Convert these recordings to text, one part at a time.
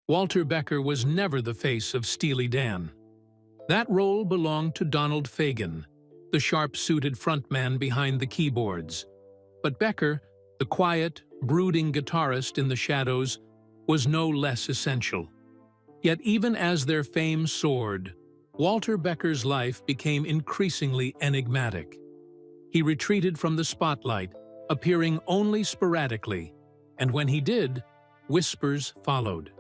Walter Becker was never the face of Steely Dan. That role belonged to Donald Fagen, the sharp-suited frontman behind the keyboards. But Becker, the quiet, brooding guitarist in the shadows, was no less essential. Yet even as their fame soared, Walter Becker's life became increasingly enigmatic. He retreated from the spotlight, appearing only sporadically, and when he did, whispers followed.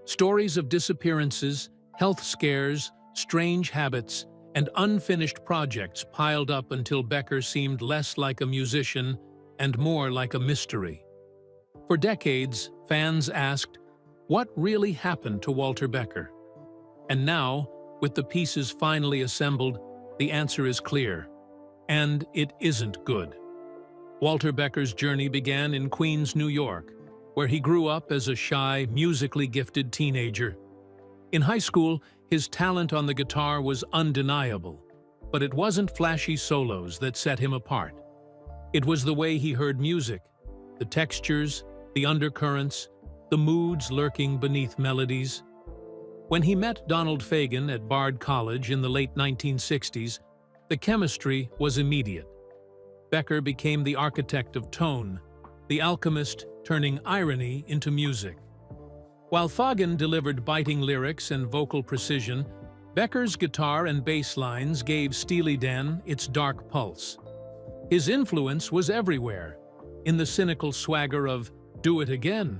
Stories of disappearances, health scares, strange habits, and unfinished projects piled up until Becker seemed less like a musician and more like a mystery. For decades, fans asked, what really happened to Walter Becker? And now, with the pieces finally assembled, the answer is clear. And it isn't good. Walter Becker's journey began in Queens, New York, where he grew up as a shy, musically gifted teenager. In high school, his talent on the guitar was undeniable, but it wasn't flashy solos that set him apart. It was the way he heard music, the textures, the undercurrents, the moods lurking beneath melodies. When he met Donald Fagen at Bard College in the late 1960s, the chemistry was immediate. Becker became the architect of tone, the alchemist turning irony into music. While Fagen delivered biting lyrics and vocal precision, Becker's guitar and bass lines gave Steely Dan its dark pulse. His influence was everywhere, in the cynical swagger of "Do It Again,"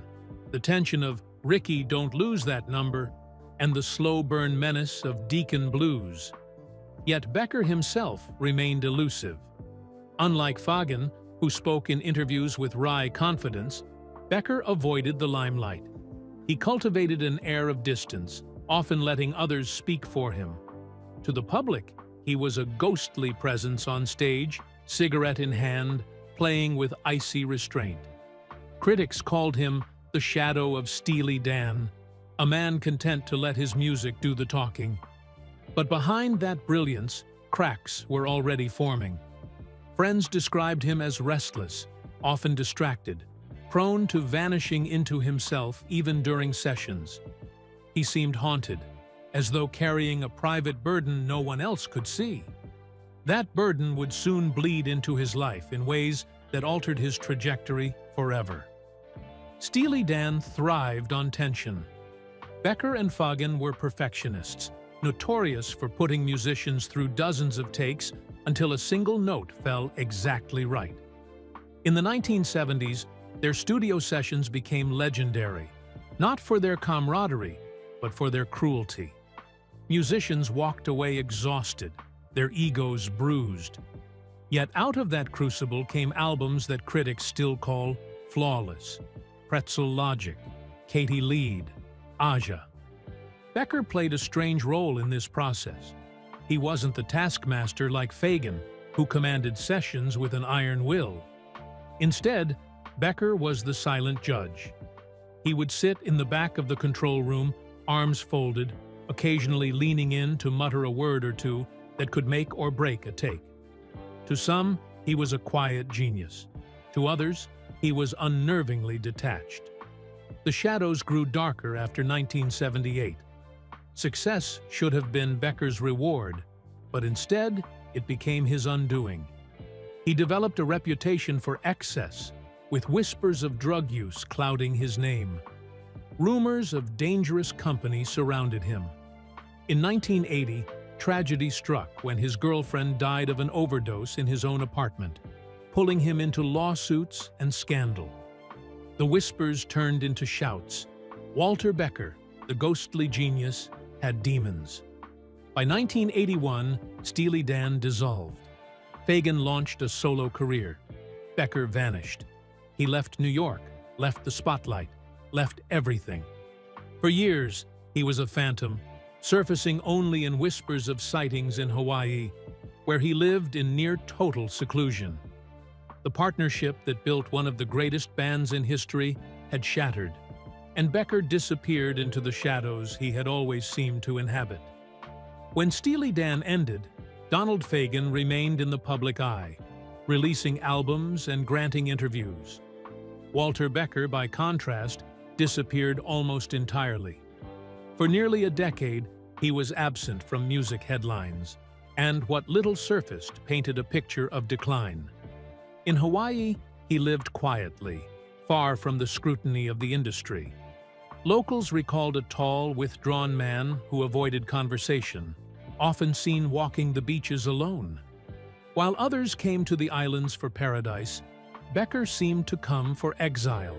the tension of "Ricky, don't lose that number," and the slow-burn menace of Deacon Blues. Yet Becker himself remained elusive. Unlike Fagen, who spoke in interviews with wry confidence, Becker avoided the limelight. He cultivated an air of distance, often letting others speak for him. To the public, he was a ghostly presence on stage, cigarette in hand, playing with icy restraint. Critics called him the shadow of Steely Dan, a man content to let his music do the talking. But behind that brilliance, cracks were already forming. Friends described him as restless, often distracted, prone to vanishing into himself even during sessions. He seemed haunted, as though carrying a private burden no one else could see. That burden would soon bleed into his life in ways that altered his trajectory forever. Steely Dan thrived on tension. Becker and Fagen were perfectionists, notorious for putting musicians through dozens of takes until a single note fell exactly right. In the 1970s, their studio sessions became legendary, not for their camaraderie, but for their cruelty. Musicians walked away exhausted, their egos bruised. Yet out of that crucible came albums that critics still call flawless: Pretzel Logic, Katie Lead, Aja. Becker played a strange role in this process. He wasn't the taskmaster like Fagen, who commanded sessions with an iron will. Instead, Becker was the silent judge. He would sit in the back of the control room, arms folded, occasionally leaning in to mutter a word or two that could make or break a take. To some, he was a quiet genius. To others, he was unnervingly detached. The shadows grew darker after 1978. Success should have been Becker's reward, but instead, it became his undoing. He developed a reputation for excess, with whispers of drug use clouding his name. Rumors of dangerous company surrounded him. In 1980, tragedy struck when his girlfriend died of an overdose in his own apartment, pulling him into lawsuits and scandal. The whispers turned into shouts. Walter Becker, the ghostly genius, had demons. By 1981, Steely Dan dissolved. Fagen launched a solo career. Becker vanished. He left New York, left the spotlight, left everything. For years, he was a phantom, surfacing only in whispers of sightings in Hawaii, where he lived in near-total seclusion. The partnership that built one of the greatest bands in history had shattered, and Becker disappeared into the shadows he had always seemed to inhabit. When Steely Dan ended, Donald Fagen remained in the public eye, releasing albums and granting interviews. Walter Becker, by contrast, disappeared almost entirely. For nearly a decade, he was absent from music headlines, and what little surfaced painted a picture of decline. In Hawaii, he lived quietly, far from the scrutiny of the industry. Locals recalled a tall, withdrawn man who avoided conversation, often seen walking the beaches alone. While others came to the islands for paradise, Becker seemed to come for exile.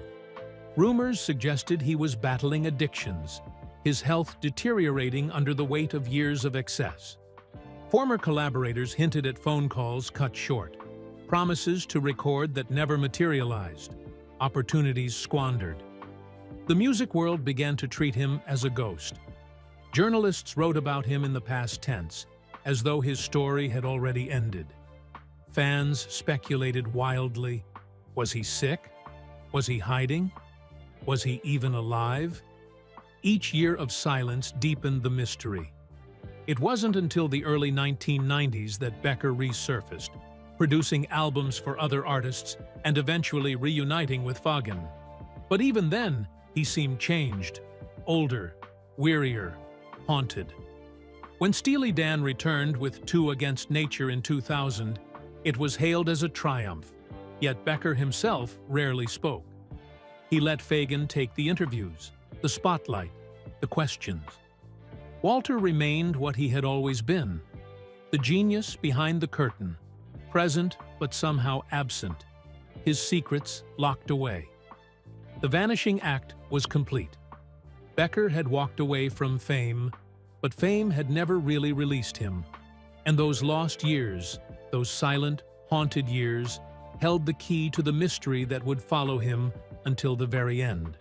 Rumors suggested he was battling addictions, his health deteriorating under the weight of years of excess. Former collaborators hinted at phone calls cut short, promises to record that never materialized, opportunities squandered. The music world began to treat him as a ghost. Journalists wrote about him in the past tense, as though his story had already ended. Fans speculated wildly. Was he sick? Was he hiding? Was he even alive? Each year of silence deepened the mystery. It wasn't until the early 1990s that Becker resurfaced, producing albums for other artists and eventually reuniting with Fagen. But even then, he seemed changed, older, wearier, haunted. When Steely Dan returned with Two Against Nature in 2000, it was hailed as a triumph, yet Becker himself rarely spoke. He let Fagen take the interviews, the spotlight, the questions. Walter remained what he had always been, the genius behind the curtain, present but somehow absent, his secrets locked away. The vanishing act was complete. Becker had walked away from fame, but fame had never really released him. And those lost years, those silent, haunted years, held the key to the mystery that would follow him until the very end.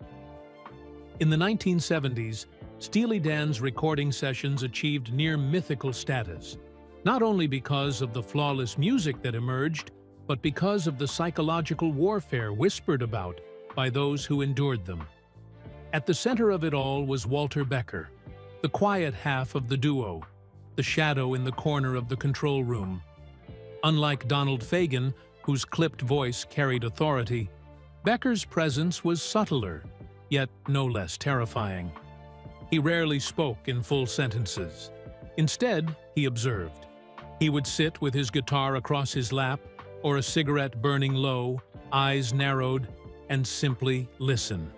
In the 1970s, Steely Dan's recording sessions achieved near mythical status, not only because of the flawless music that emerged, but because of the psychological warfare whispered about by those who endured them. At the center of it all was Walter Becker, the quiet half of the duo, the shadow in the corner of the control room. Unlike Donald Fagen, whose clipped voice carried authority, Becker's presence was subtler, yet no less terrifying. He rarely spoke in full sentences. Instead, he observed. He would sit with his guitar across his lap, or a cigarette burning low, eyes narrowed, and simply listen.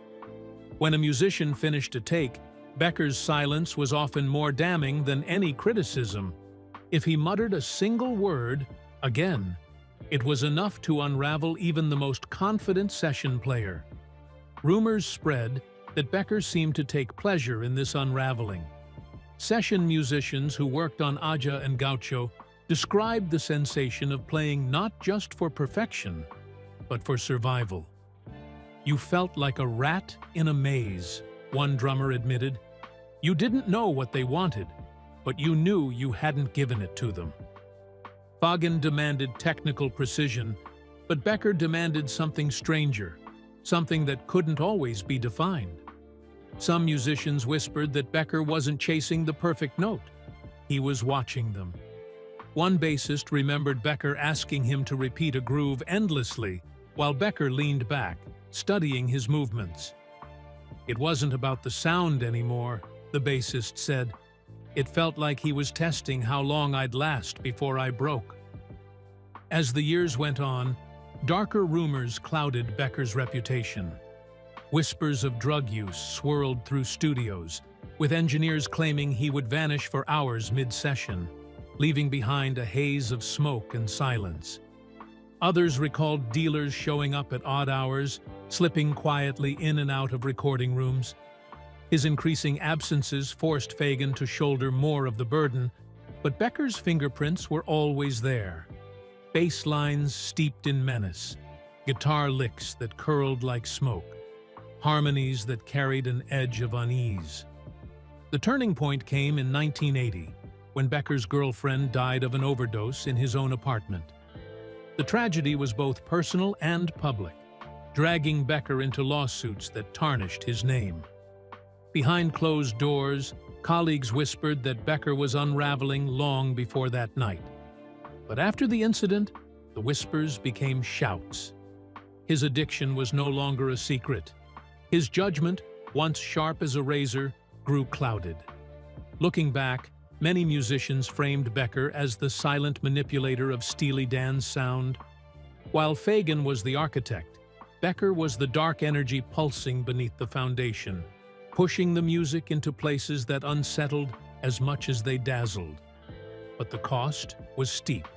When a musician finished a take, Becker's silence was often more damning than any criticism. If he muttered a single word, again, it was enough to unravel even the most confident session player. Rumors spread that Becker seemed to take pleasure in this unraveling. Session musicians who worked on Aja and Gaucho described the sensation of playing not just for perfection, but for survival. "You felt like a rat in a maze," one drummer admitted. "You didn't know what they wanted, but you knew you hadn't given it to them." Fagen demanded technical precision, but Becker demanded something stranger, something that couldn't always be defined. Some musicians whispered that Becker wasn't chasing the perfect note. He was watching them. One bassist remembered Becker asking him to repeat a groove endlessly, while Becker leaned back, studying his movements. "It wasn't about the sound anymore," the bassist said. "It felt like he was testing how long I'd last before I broke." As the years went on, darker rumors clouded Becker's reputation. Whispers of drug use swirled through studios, with engineers claiming he would vanish for hours mid-session, leaving behind a haze of smoke and silence. Others recalled dealers showing up at odd hours, slipping quietly in and out of recording rooms. His increasing absences forced Fagen to shoulder more of the burden, but Becker's fingerprints were always there. Bass lines steeped in menace, guitar licks that curled like smoke, harmonies that carried an edge of unease. The turning point came in 1980, when Becker's girlfriend died of an overdose in his own apartment. The tragedy was both personal and public, dragging Becker into lawsuits that tarnished his name. Behind closed doors, colleagues whispered that Becker was unraveling long before that night. But after the incident, the whispers became shouts. His addiction was no longer a secret. His judgment once sharp as a razor, grew clouded. Looking back, many musicians framed Becker as the silent manipulator of Steely Dan's sound. While Fagen was the architect, Becker was the dark energy pulsing beneath the foundation, pushing the music into places that unsettled as much as they dazzled. But the cost was steep.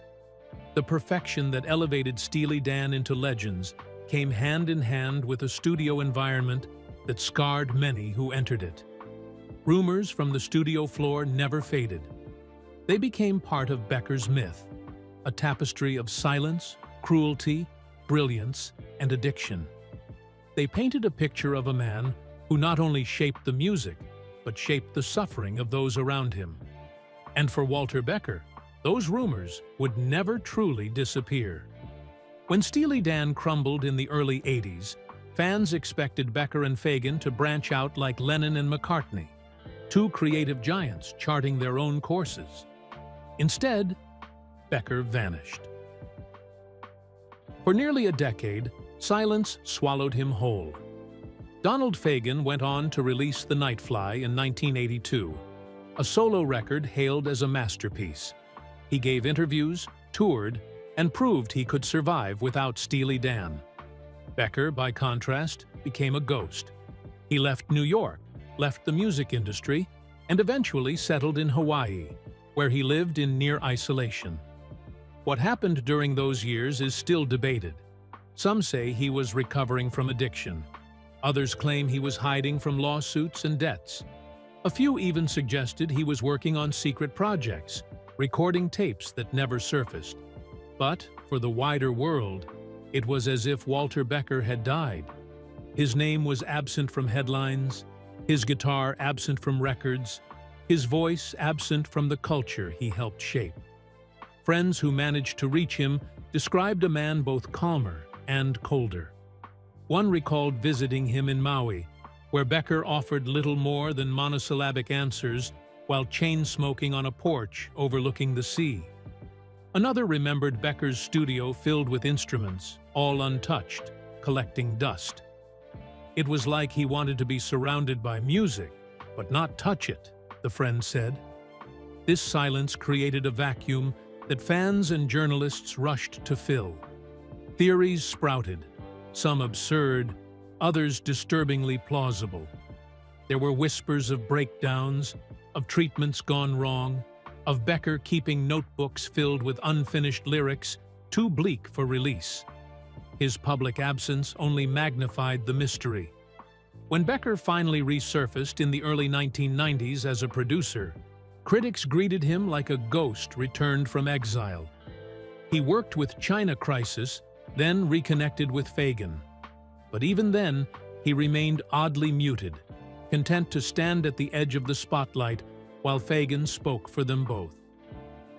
The perfection that elevated Steely Dan into legends came hand in hand with a studio environment that scarred many who entered it. Rumors from the studio floor never faded. They became part of Becker's myth, a tapestry of silence, cruelty, brilliance, and addiction. They painted a picture of a man who not only shaped the music, but shaped the suffering of those around him. And for Walter Becker, those rumors would never truly disappear. When Steely Dan crumbled in the early 80s, fans expected Becker and Fagen to branch out like Lennon and McCartney, two creative giants charting their own courses. Instead, Becker vanished. For nearly a decade, silence swallowed him whole. Donald Fagen went on to release The Nightfly in 1982, a solo record hailed as a masterpiece. He gave interviews, toured, and proved he could survive without Steely Dan. Becker, by contrast, became a ghost. He left New York, left the music industry, and eventually settled in Hawaii, where he lived in near isolation. What happened during those years is still debated. Some say he was recovering from addiction. Others claim he was hiding from lawsuits and debts. A few even suggested he was working on secret projects, recording tapes that never surfaced. But, for the wider world, it was as if Walter Becker had died. His name was absent from headlines, his guitar absent from records, his voice absent from the culture he helped shape. Friends who managed to reach him described a man both calmer and colder. One recalled visiting him in Maui, where Becker offered little more than monosyllabic answers while chain-smoking on a porch overlooking the sea. Another remembered Becker's studio filled with instruments, all untouched, collecting dust. It was like he wanted to be surrounded by music, but not touch it, the friend said. This silence created a vacuum that fans and journalists rushed to fill. Theories sprouted, some absurd, others disturbingly plausible. There were whispers of breakdowns, of treatments gone wrong, of Becker keeping notebooks filled with unfinished lyrics too bleak for release. His public absence only magnified the mystery. When Becker finally resurfaced in the early 1990s as a producer, critics greeted him like a ghost returned from exile. He worked with China Crisis, then reconnected with Fagen. But even then, he remained oddly muted, content to stand at the edge of the spotlight while Fagen spoke for them both.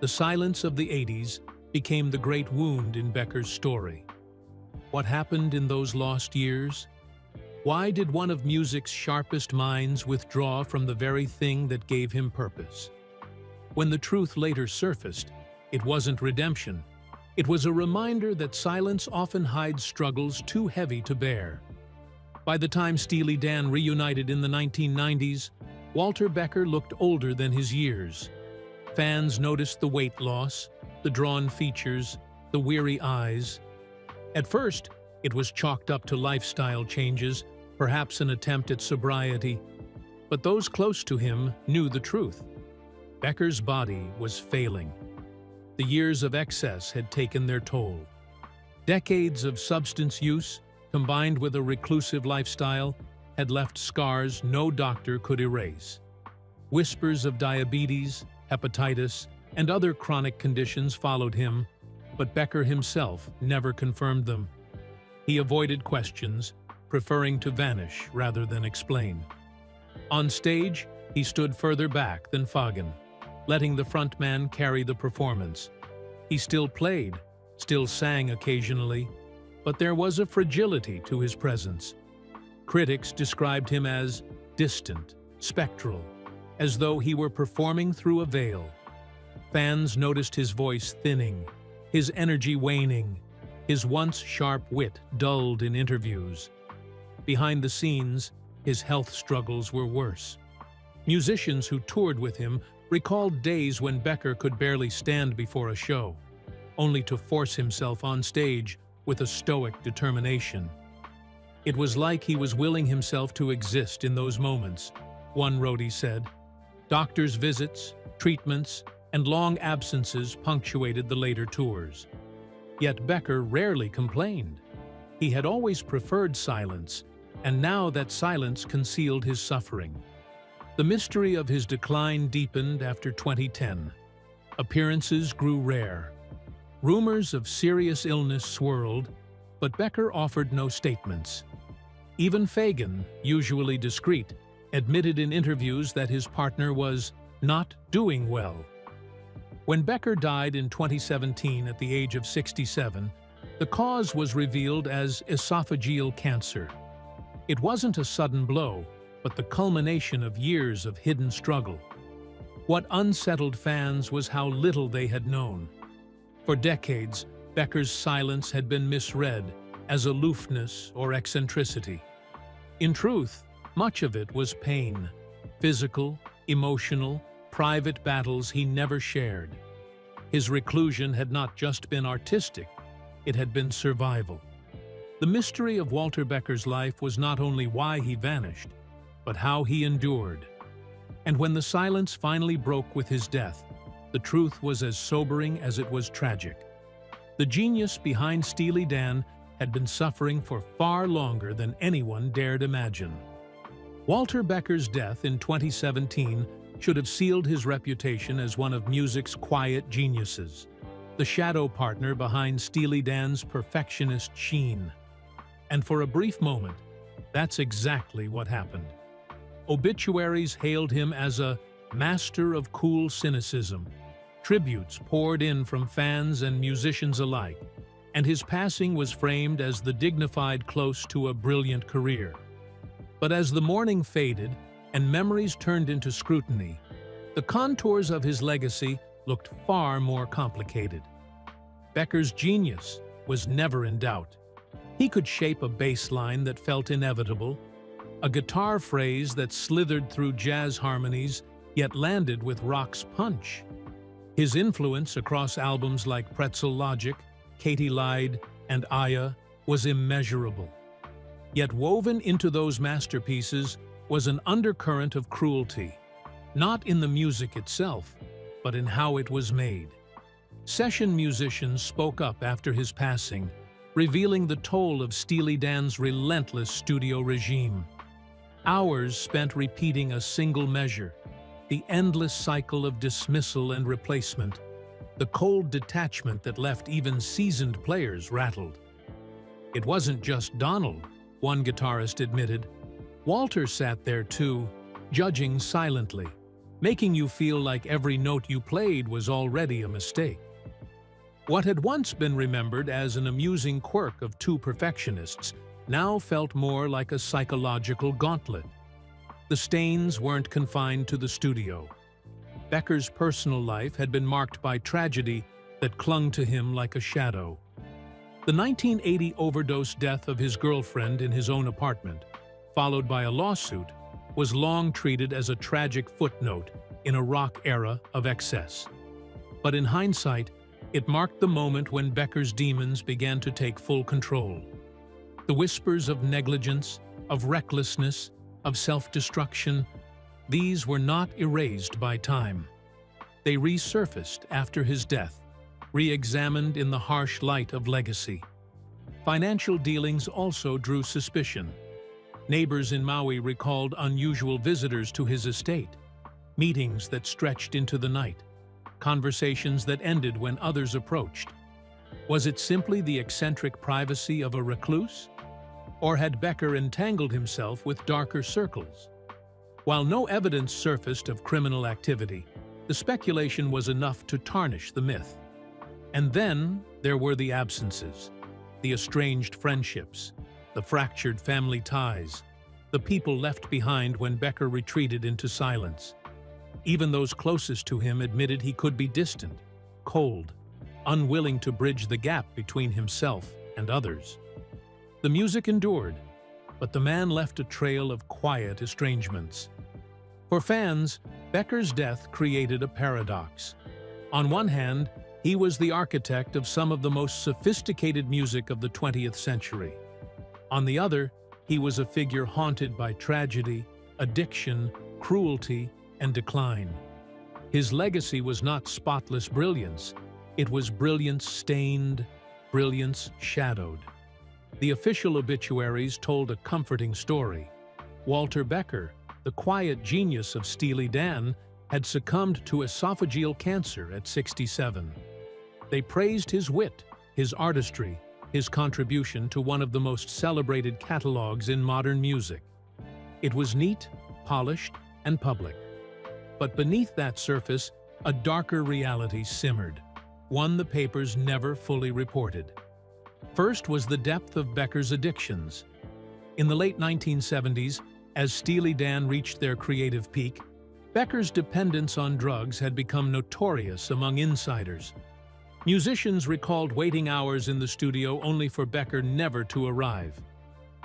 The silence of the 80s became the great wound in Becker's story. What happened in those lost years? Why did one of music's sharpest minds withdraw from the very thing that gave him purpose? When the truth later surfaced, it wasn't redemption. It was a reminder that silence often hides struggles too heavy to bear. By the time Steely Dan reunited in the 1990s, Walter Becker looked older than his years. Fans noticed the weight loss, the drawn features, the weary eyes. At first, it was chalked up to lifestyle changes, perhaps an attempt at sobriety. But those close to him knew the truth. Becker's body was failing. The years of excess had taken their toll. Decades of substance use, combined with a reclusive lifestyle, had left scars no doctor could erase. Whispers of diabetes, hepatitis, and other chronic conditions followed him, but Becker himself never confirmed them. He avoided questions, preferring to vanish rather than explain. On stage, he stood further back than Fagen, letting the frontman carry the performance. He still played, still sang occasionally, but there was a fragility to his presence. Critics described him as distant, spectral, as though he were performing through a veil. Fans noticed his voice thinning, his energy waning, his once sharp wit dulled in interviews. Behind the scenes, his health struggles were worse. Musicians who toured with him recalled days when Becker could barely stand before a show, only to force himself on stage with a stoic determination. It was like he was willing himself to exist in those moments, one roadie said. Doctors' visits, treatments, and long absences punctuated the later tours. Yet Becker rarely complained. He had always preferred silence, and now that silence concealed his suffering. The mystery of his decline deepened after 2010. Appearances grew rare. Rumors of serious illness swirled, but Becker offered no statements. Even Fagan, usually discreet, admitted in interviews that his partner was not doing well. When Becker died in 2017 at the age of 67, the cause was revealed as esophageal cancer. It wasn't a sudden blow, but the culmination of years of hidden struggle. What unsettled fans was how little they had known. For decades, Becker's silence had been misread as aloofness or eccentricity. In truth, much of it was pain, physical, emotional, private battles he never shared. His reclusion had not just been artistic, it had been survival. The mystery of Walter Becker's life was not only why he vanished, but how he endured. And when the silence finally broke with his death, the truth was as sobering as it was tragic. The genius behind Steely Dan had been suffering for far longer than anyone dared imagine. Walter Becker's death in 2017 should have sealed his reputation as one of music's quiet geniuses, the shadow partner behind Steely Dan's perfectionist sheen. And for a brief moment, that's exactly what happened. Obituaries hailed him as a master of cool cynicism. Tributes poured in from fans and musicians alike, and his passing was framed as the dignified close to a brilliant career. But as the mourning faded and memories turned into scrutiny, the contours of his legacy looked far more complicated. Becker's genius was never in doubt. He could shape a bass line that felt inevitable, a guitar phrase that slithered through jazz harmonies yet landed with rock's punch. His influence across albums like Pretzel Logic, Katy Lied, and Aya was immeasurable. Yet woven into those masterpieces was an undercurrent of cruelty, not in the music itself, but in how it was made. Session musicians spoke up after his passing, revealing the toll of Steely Dan's relentless studio regime. Hours spent repeating a single measure, the endless cycle of dismissal and replacement, the cold detachment that left even seasoned players rattled. It wasn't just Donald, one guitarist admitted. Walter sat there too, judging silently, making you feel like every note you played was already a mistake. What had once been remembered as an amusing quirk of two perfectionists now felt more like a psychological gauntlet. The stains weren't confined to the studio. Becker's personal life had been marked by tragedy that clung to him like a shadow. The 1980 overdose death of his girlfriend in his own apartment, followed by a lawsuit, was long treated as a tragic footnote in a rock era of excess. But in hindsight, it marked the moment when Becker's demons began to take full control. The whispers of negligence, of recklessness, of self-destruction, these were not erased by time. They resurfaced after his death, re-examined in the harsh light of legacy. Financial dealings also drew suspicion. Neighbors in Maui recalled unusual visitors to his estate, meetings that stretched into the night, conversations that ended when others approached. Was it simply the eccentric privacy of a recluse? Or had Becker entangled himself with darker circles? While no evidence surfaced of criminal activity, the speculation was enough to tarnish the myth. And then there were the absences, the estranged friendships, the fractured family ties, the people left behind when Becker retreated into silence. Even those closest to him admitted he could be distant, cold, unwilling to bridge the gap between himself and others. The music endured, but the man left a trail of quiet estrangements. For fans, Becker's death created a paradox. On one hand, he was the architect of some of the most sophisticated music of the 20th century. On the other, he was a figure haunted by tragedy, addiction, cruelty, and decline. His legacy was not spotless brilliance. It was brilliance stained, brilliance shadowed. The official obituaries told a comforting story. Walter Becker, the quiet genius of Steely Dan, had succumbed to esophageal cancer at 67. They praised his wit, his artistry, his contribution to one of the most celebrated catalogs in modern music. It was neat, polished, and public. But beneath that surface, a darker reality simmered, one the papers never fully reported. First was the depth of Becker's addictions. In the late 1970s, as Steely Dan reached their creative peak, Becker's dependence on drugs had become notorious among insiders. Musicians recalled waiting hours in the studio only for Becker never to arrive.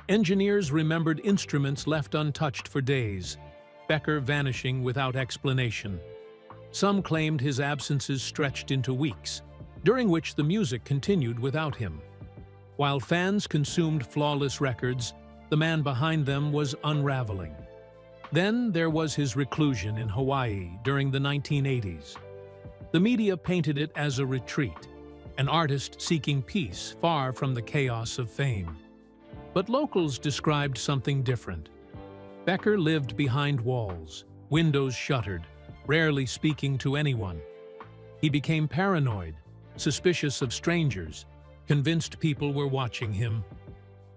Engineers remembered instruments left untouched for days, Becker vanishing without explanation. Some claimed his absences stretched into weeks, during which the music continued without him. While fans consumed flawless records, the man behind them was unraveling. Then there was his reclusion in Hawaii during the 1980s. The media painted it as a retreat, an artist seeking peace far from the chaos of fame. But locals described something different. Becker lived behind walls, windows shuttered, rarely speaking to anyone. He became paranoid, suspicious of strangers, convinced people were watching him.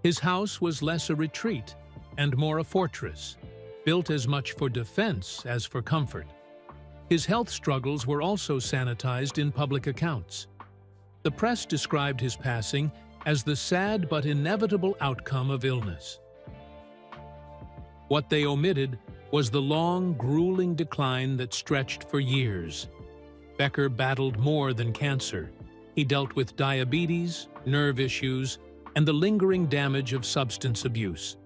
His house was less a retreat and more a fortress, built as much for defense as for comfort. His health struggles were also sanitized in public accounts. The press described his passing as the sad but inevitable outcome of illness. What they omitted was the long, grueling decline that stretched for years. Becker battled more than cancer. He dealt with diabetes, nerve issues, and the lingering damage of substance abuse.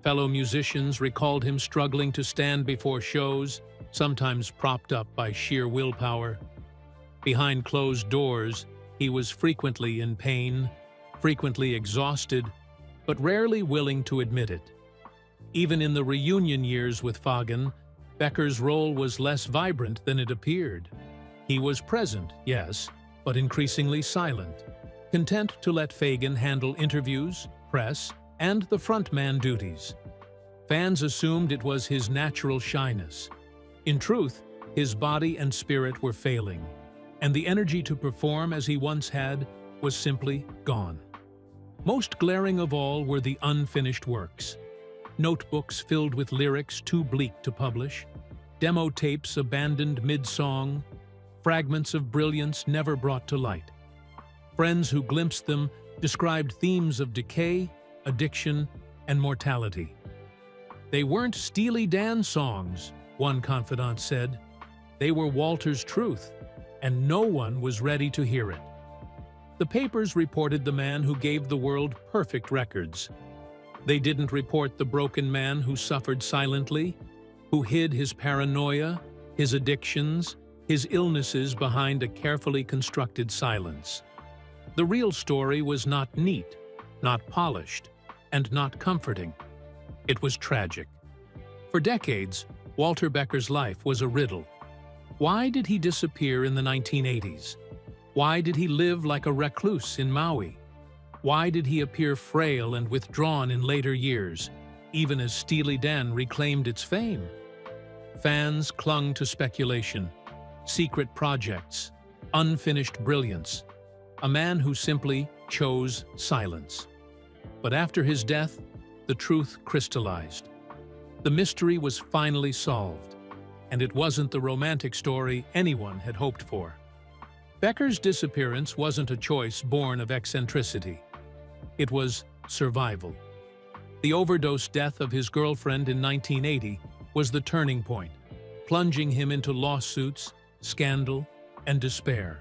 Fellow musicians recalled him struggling to stand before shows, sometimes propped up by sheer willpower. Behind closed doors, he was frequently in pain, frequently exhausted, but rarely willing to admit it. Even in the reunion years with Fagen, Becker's role was less vibrant than it appeared. He was present, yes, but increasingly silent, content to let Fagen handle interviews, press, and the frontman duties. Fans assumed it was his natural shyness. In truth, his body and spirit were failing, and the energy to perform as he once had was simply gone. Most glaring of all were the unfinished works. Notebooks filled with lyrics too bleak to publish, demo tapes abandoned mid-song, fragments of brilliance never brought to light. Friends who glimpsed them described themes of decay, addiction, and mortality. They weren't Steely Dan songs, one confidant said. They were Walter's truth, and no one was ready to hear it. The papers reported the man who gave the world perfect records. They didn't report the broken man who suffered silently, who hid his paranoia, his addictions, his illnesses behind a carefully constructed silence. The real story was not neat, not polished, and not comforting. It was tragic. For decades, Walter Becker's life was a riddle. Why did he disappear in the 1980s? Why did he live like a recluse in Maui? Why did he appear frail and withdrawn in later years, even as Steely Dan reclaimed its fame? Fans clung to speculation, secret projects, unfinished brilliance, a man who simply chose silence. But after his death, the truth crystallized. The mystery was finally solved, and it wasn't the romantic story anyone had hoped for. Becker's disappearance wasn't a choice born of eccentricity. It was survival. The overdose death of his girlfriend in 1980 was the turning point, plunging him into lawsuits, scandal, and despair.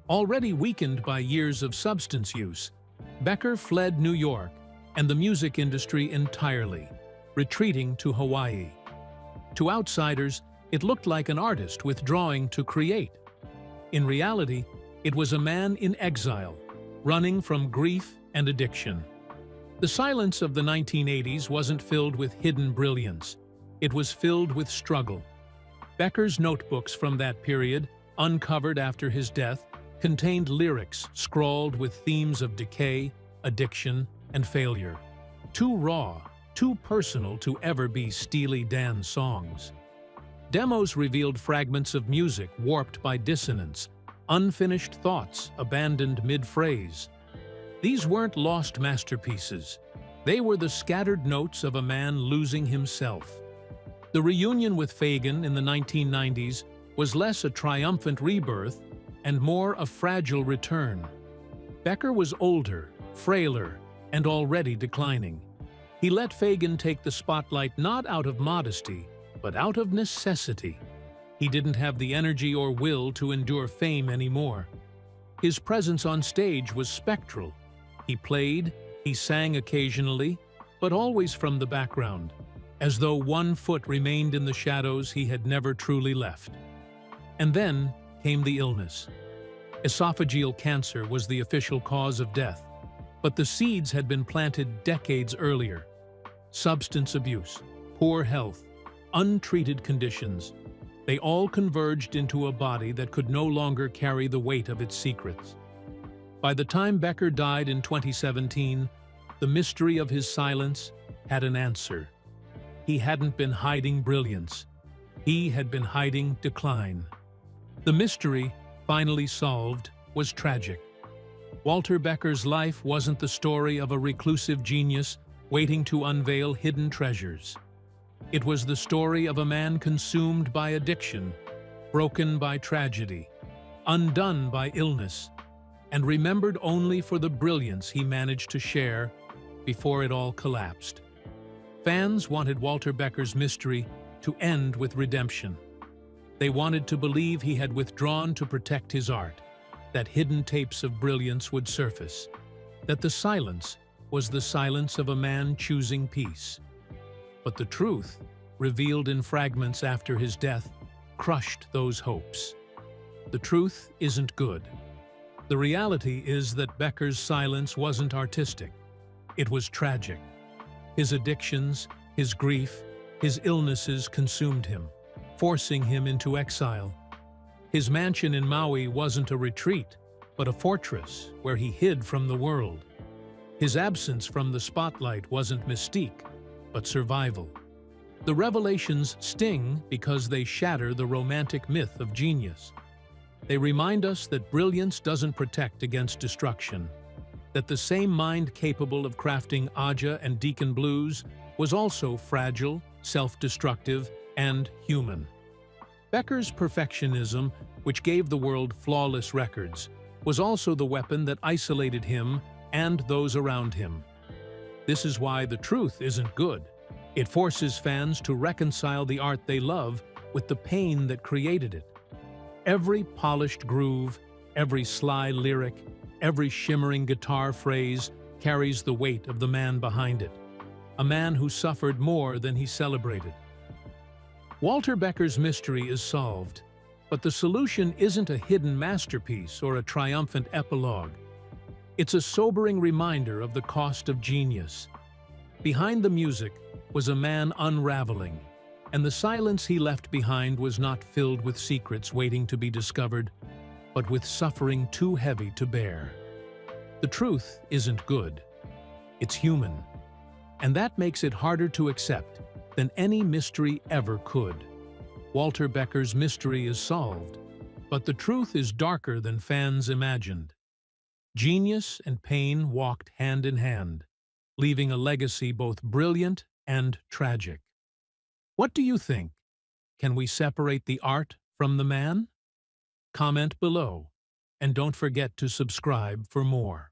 Already weakened by years of substance use, Becker fled New York and the music industry entirely, retreating to Hawaii. To outsiders, it looked like an artist withdrawing to create. In reality, it was a man in exile, running from grief and addiction. The silence of the 1980s wasn't filled with hidden brilliance. It was filled with struggle. Becker's notebooks from that period, uncovered after his death, contained lyrics scrawled with themes of decay, addiction, and failure. Too raw, too personal to ever be Steely Dan songs. Demos revealed fragments of music warped by dissonance, unfinished thoughts abandoned mid-phrase. These weren't lost masterpieces. They were the scattered notes of a man losing himself. The reunion with Fagen in the 1990s was less a triumphant rebirth and more a fragile return. Becker was older, frailer, and already declining. He let Fagen take the spotlight not out of modesty, but out of necessity. He didn't have the energy or will to endure fame anymore. His presence on stage was spectral. He played, he sang occasionally, but always from the background, as though one foot remained in the shadows he had never truly left. And then came the illness. Esophageal cancer was the official cause of death, but the seeds had been planted decades earlier. Substance abuse, poor health, untreated conditions, they all converged into a body that could no longer carry the weight of its secrets. By the time Becker died in 2017, the mystery of his silence had an answer. He hadn't been hiding brilliance. He had been hiding decline. The mystery, finally solved, was tragic. Walter Becker's life wasn't the story of a reclusive genius waiting to unveil hidden treasures. It was the story of a man consumed by addiction, broken by tragedy, undone by illness, and remembered only for the brilliance he managed to share before it all collapsed. Fans wanted Walter Becker's mystery to end with redemption. They wanted to believe he had withdrawn to protect his art, that hidden tapes of brilliance would surface, that the silence was the silence of a man choosing peace. But the truth, revealed in fragments after his death, crushed those hopes. The truth isn't good. The reality is that Becker's silence wasn't artistic. It was tragic. His addictions, his grief, his illnesses consumed him, forcing him into exile. His mansion in Maui wasn't a retreat, but a fortress where he hid from the world. His absence from the spotlight wasn't mystique, but survival. The revelations sting because they shatter the romantic myth of genius. They remind us that brilliance doesn't protect against destruction, that the same mind capable of crafting Aja and Deacon Blues was also fragile, self-destructive, and human. Becker's perfectionism, which gave the world flawless records, was also the weapon that isolated him and those around him. This is why the truth isn't good. It forces fans to reconcile the art they love with the pain that created it. Every polished groove, every sly lyric, every shimmering guitar phrase carries the weight of the man behind it, a man who suffered more than he celebrated. Walter Becker's mystery is solved, but the solution isn't a hidden masterpiece or a triumphant epilogue. It's a sobering reminder of the cost of genius. Behind the music was a man unraveling, and the silence he left behind was not filled with secrets waiting to be discovered, but with suffering too heavy to bear. The truth isn't good. It's human, and that makes it harder to accept than any mystery ever could. Walter Becker's mystery is solved, but the truth is darker than fans imagined. Genius and pain walked hand in hand, leaving a legacy both brilliant and tragic. What do you think? Can we separate the art from the man? Comment below, and don't forget to subscribe for more.